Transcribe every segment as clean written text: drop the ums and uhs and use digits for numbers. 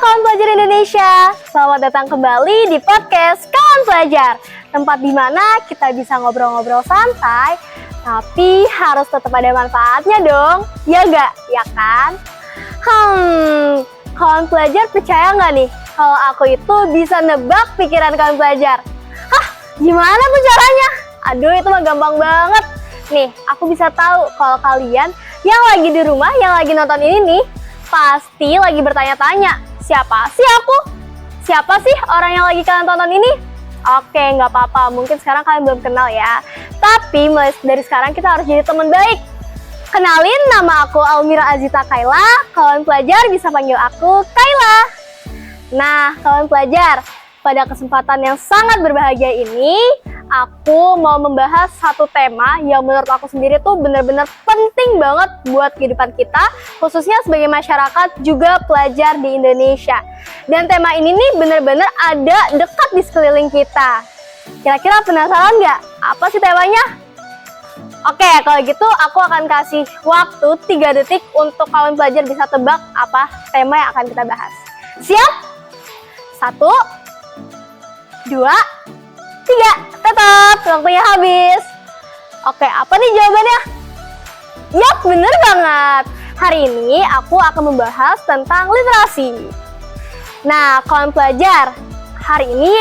kawan pelajar Indonesia, selamat datang kembali di podcast Kawan Pelajar, tempat di mana kita bisa ngobrol-ngobrol santai, tapi harus tetap ada manfaatnya dong, ya nggak? Ya kan? Kawan pelajar percaya nggak nih kalau aku itu bisa nebak pikiran kawan pelajar? Hah, gimana tuh caranya? Aduh, itu mah gampang banget. Nih, aku bisa tahu kalau kalian yang lagi di rumah, yang lagi nonton ini nih, pasti lagi bertanya-tanya, siapa sih aku? Siapa sih orang yang lagi kalian tonton ini? Oke, nggak apa-apa, mungkin sekarang kalian belum kenal ya. Tapi mulai dari sekarang kita harus jadi teman baik. Kenalin, nama aku Almira Azita Kayla, kawan pelajar bisa panggil aku Kayla. Nah, kawan pelajar, pada kesempatan yang sangat berbahagia ini, aku mau membahas satu tema yang menurut aku sendiri tuh benar-benar penting banget buat kehidupan kita, khususnya sebagai masyarakat juga pelajar di Indonesia. Dan tema ini nih benar-benar ada dekat di sekeliling kita. Kira-kira penasaran nggak? Apa sih temanya? Oke, kalau gitu aku akan kasih waktu 3 detik untuk kawan pelajar bisa tebak apa tema yang akan kita bahas. Siap? 1, 2, 3, tetap waktunya habis. Oke, apa nih jawabannya? Yap, bener banget. Hari ini aku akan membahas tentang literasi. Nah, kawan pelajar, hari ini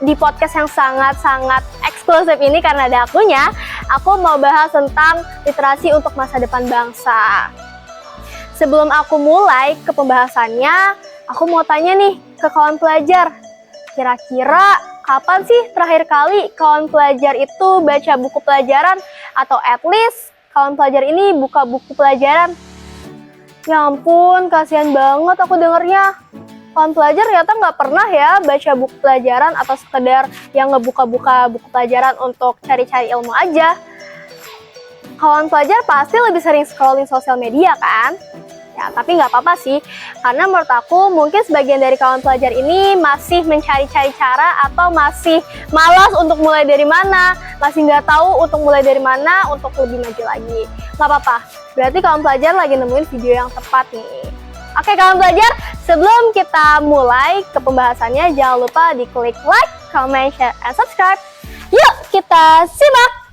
di podcast yang sangat-sangat eksklusif ini karena ada aku mau bahas tentang literasi untuk masa depan bangsa. Sebelum aku mulai ke pembahasannya, aku mau tanya nih ke kawan pelajar, kira-kira kapan sih terakhir kali kawan pelajar itu baca buku pelajaran atau at least kawan pelajar ini buka buku pelajaran? Ya ampun, kasihan banget aku dengernya. Kawan pelajar ternyata nggak pernah ya baca buku pelajaran atau sekedar yang ngebuka-buka buku pelajaran untuk cari-cari ilmu aja. Kawan pelajar pasti lebih sering scrolling sosial media kan? Ya, tapi nggak apa-apa sih, karena menurut aku mungkin sebagian dari kawan pelajar ini masih mencari-cari cara atau masih malas untuk mulai dari mana, masih nggak tahu untuk mulai dari mana untuk lebih maju lagi. Nggak apa-apa, berarti kawan pelajar lagi nemuin video yang tepat nih. Oke kawan pelajar, sebelum kita mulai ke pembahasannya, jangan lupa diklik like, comment, share, and subscribe. Yuk kita simak!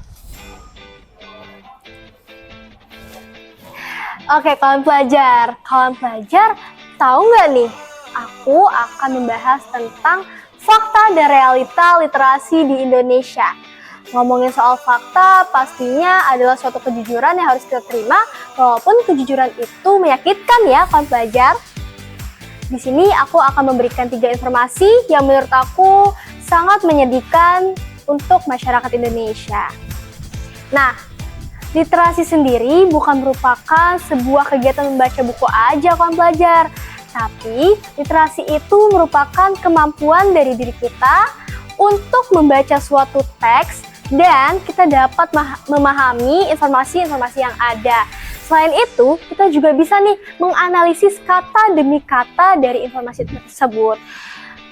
Oke kawan pelajar tahu nggak nih? Aku akan membahas tentang fakta dan realita literasi di Indonesia. Ngomongin soal fakta, pastinya adalah suatu kejujuran yang harus kita terima, walaupun kejujuran itu menyakitkan ya kawan pelajar. Di sini aku akan memberikan 3 informasi yang menurut aku sangat menyedihkan untuk masyarakat Indonesia. Nah, literasi sendiri bukan merupakan sebuah kegiatan membaca buku aja kawan pelajar, tapi literasi itu merupakan kemampuan dari diri kita untuk membaca suatu teks dan kita dapat memahami informasi-informasi yang ada. Selain itu, kita juga bisa nih menganalisis kata demi kata dari informasi tersebut.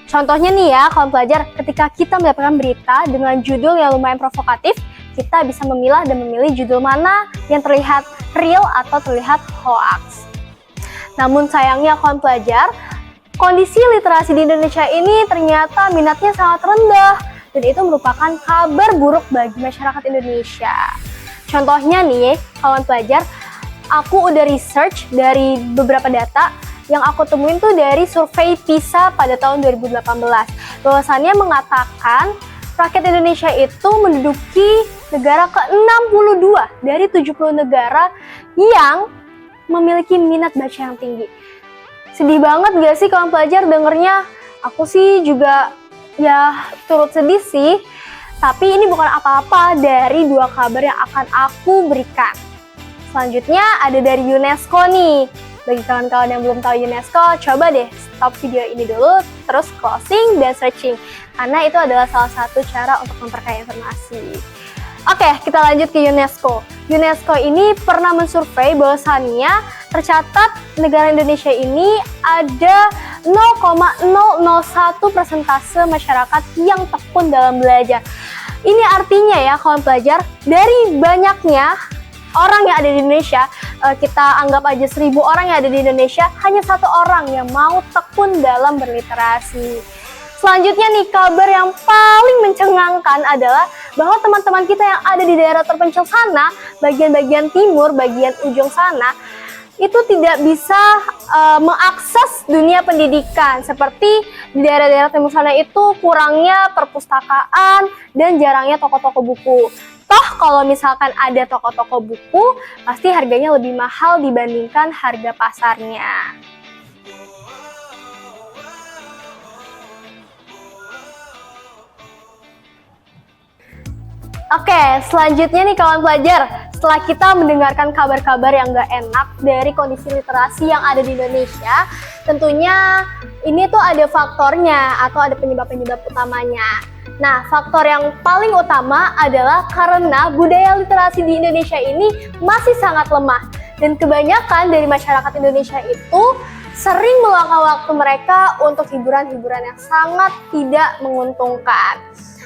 Contohnya nih ya kawan pelajar, ketika kita mendapatkan berita dengan judul yang lumayan provokatif, kita bisa memilah dan memilih judul mana yang terlihat real atau terlihat hoax. Namun sayangnya kawan pelajar, kondisi literasi di Indonesia ini ternyata minatnya sangat rendah dan itu merupakan kabar buruk bagi masyarakat Indonesia. Contohnya nih kawan pelajar, aku udah research dari beberapa data yang aku temuin tuh dari survei PISA pada tahun 2018. Bahwasannya mengatakan rakyat Indonesia itu menduduki negara ke-62 dari 70 negara yang memiliki minat baca yang tinggi. Sedih banget gak sih kawan pelajar dengernya? Aku sih juga ya turut sedih sih. Tapi ini bukan apa-apa dari 2 kabar yang akan aku berikan. Selanjutnya ada dari UNESCO nih. Bagi kawan-kawan yang belum tahu UNESCO, coba deh stop video ini dulu, terus closing dan searching. Karena itu adalah salah satu cara untuk memperkaya informasi. Oke, kita lanjut ke UNESCO. UNESCO ini pernah mensurvei bahwasannya tercatat negara Indonesia ini ada 0,001% masyarakat yang tekun dalam belajar. Ini artinya ya kawan pelajar, dari banyaknya orang yang ada di Indonesia, kita anggap aja 1.000 orang yang ada di Indonesia, hanya 1 orang yang mau tekun dalam berliterasi. Selanjutnya nih, kabar yang paling mencengangkan adalah bahwa teman-teman kita yang ada di daerah terpencil sana, bagian-bagian timur, bagian ujung sana, itu tidak bisa mengakses dunia pendidikan. Seperti di daerah-daerah timur sana itu kurangnya perpustakaan dan jarangnya toko-toko buku. Toh kalau misalkan ada toko-toko buku, pasti harganya lebih mahal dibandingkan harga pasarnya. Oke, selanjutnya nih kawan pelajar, setelah kita mendengarkan kabar-kabar yang gak enak dari kondisi literasi yang ada di Indonesia, tentunya ini tuh ada faktornya atau ada penyebab-penyebab utamanya. Nah, faktor yang paling utama adalah karena budaya literasi di Indonesia ini masih sangat lemah. Dan kebanyakan dari masyarakat Indonesia itu sering meluangkan waktu mereka untuk hiburan-hiburan yang sangat tidak menguntungkan.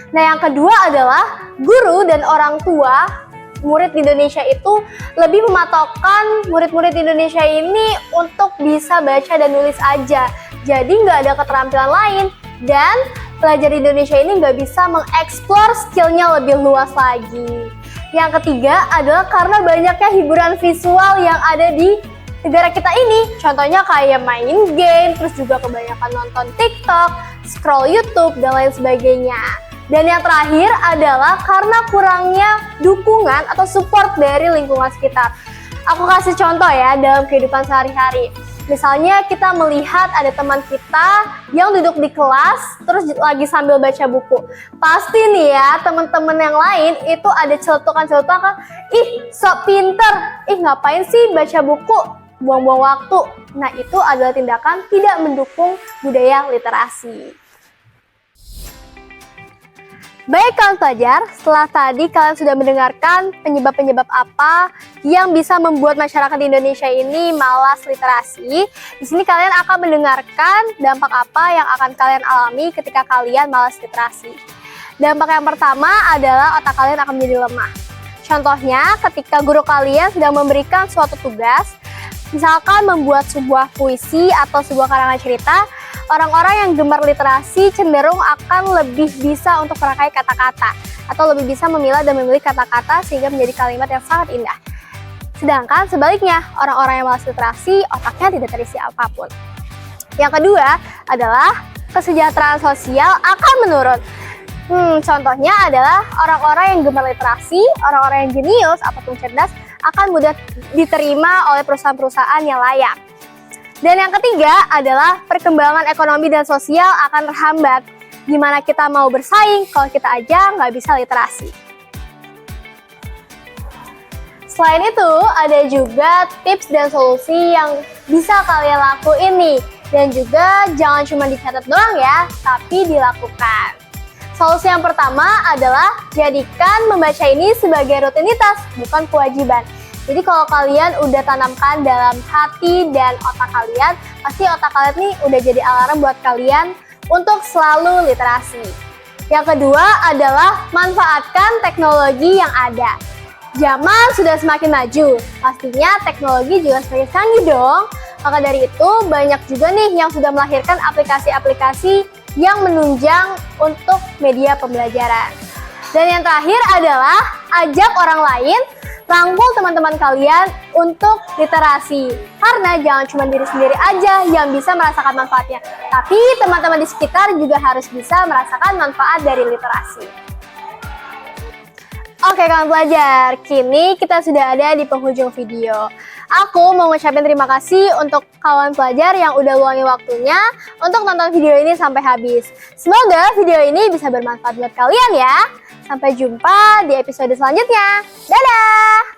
Nah, yang kedua adalah guru dan orang tua murid di Indonesia itu lebih mematokkan murid-murid Indonesia ini untuk bisa baca dan nulis aja. Jadi nggak ada keterampilan lain dan pelajar di Indonesia ini nggak bisa mengeksplor skillnya lebih luas lagi. Yang ketiga adalah karena banyaknya hiburan visual yang ada di negara kita ini. Contohnya kayak main game, terus juga kebanyakan nonton TikTok, scroll YouTube, dan lain sebagainya. Dan yang terakhir adalah karena kurangnya dukungan atau support dari lingkungan sekitar. Aku kasih contoh ya dalam kehidupan sehari-hari. Misalnya kita melihat ada teman kita yang duduk di kelas terus lagi sambil baca buku. Pasti nih ya teman-teman yang lain itu ada celetukan-celetukan, ih sok pinter, ih ngapain sih baca buku, buang-buang waktu. Nah itu adalah tindakan tidak mendukung budaya literasi. Baik kawan pelajar, setelah tadi kalian sudah mendengarkan penyebab-penyebab apa yang bisa membuat masyarakat di Indonesia ini malas literasi. Di sini kalian akan mendengarkan dampak apa yang akan kalian alami ketika kalian malas literasi. Dampak yang pertama adalah otak kalian akan menjadi lemah. Contohnya, ketika guru kalian sedang memberikan suatu tugas, misalkan membuat sebuah puisi atau sebuah karangan cerita, orang-orang yang gemar literasi cenderung akan lebih bisa untuk merangkai kata-kata atau lebih bisa memilah dan memilih kata-kata sehingga menjadi kalimat yang sangat indah. Sedangkan sebaliknya, orang-orang yang malas literasi otaknya tidak terisi apapun. Yang kedua adalah kesejahteraan sosial akan menurun. Contohnya adalah orang-orang yang gemar literasi, orang-orang yang jenius ataupun cerdas akan mudah diterima oleh perusahaan-perusahaan yang layak. Dan yang ketiga adalah perkembangan ekonomi dan sosial akan terhambat. Gimana kita mau bersaing kalau kita aja nggak bisa literasi. Selain itu, ada juga tips dan solusi yang bisa kalian lakuin nih. Dan juga jangan cuma dicatat doang ya, tapi dilakukan. Solusi yang pertama adalah jadikan membaca ini sebagai rutinitas, bukan kewajiban. Jadi kalau kalian udah tanamkan dalam hati dan otak kalian, pasti otak kalian nih udah jadi alarm buat kalian untuk selalu literasi. Yang kedua adalah manfaatkan teknologi yang ada. Zaman sudah semakin maju, pastinya teknologi juga semakin canggih dong. Maka dari itu banyak juga nih yang sudah melahirkan aplikasi-aplikasi yang menunjang untuk media pembelajaran. Dan yang terakhir adalah ajak orang lain, rangkul teman-teman kalian untuk literasi. Karena jangan cuma diri sendiri aja yang bisa merasakan manfaatnya, tapi teman-teman di sekitar juga harus bisa merasakan manfaat dari literasi. Oke kawan pelajar, kini kita sudah ada di penghujung video. Aku mau ngucapin terima kasih untuk kawan pelajar yang udah luangin waktunya untuk nonton video ini sampai habis. Semoga video ini bisa bermanfaat buat kalian ya. Sampai jumpa di episode selanjutnya. Dadah!